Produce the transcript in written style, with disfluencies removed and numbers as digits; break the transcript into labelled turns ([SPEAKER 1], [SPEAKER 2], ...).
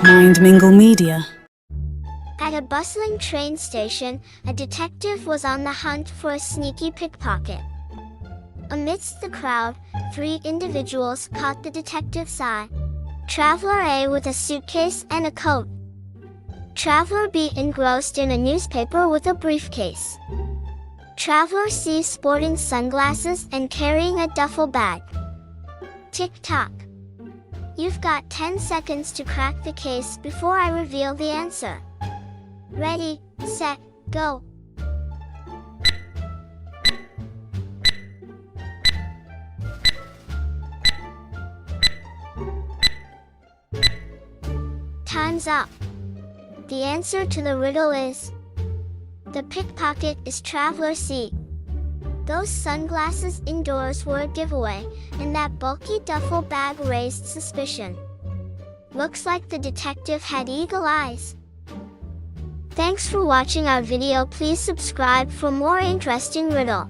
[SPEAKER 1] Mindminglemedia.
[SPEAKER 2] At a bustling train station, a detective was on the hunt for a sneaky pickpocket. Amidst the crowd, 3 individuals caught the detective's eye. Traveler A with a suitcase and a coat. Traveler B engrossed in a newspaper with a briefcase. Traveler C sporting sunglasses and carrying a duffel bag. Tick-tock. You've got 10 seconds to crack the case before I reveal the answer. Ready, set, go. Time's up. The answer to the riddle is: the pickpocket is Traveler C. Those sunglasses indoors were a giveaway, and that bulky duffel bag raised suspicion. Looks like the detective had eagle eyes. Thanks for watching our video. Please subscribe for more interesting riddle.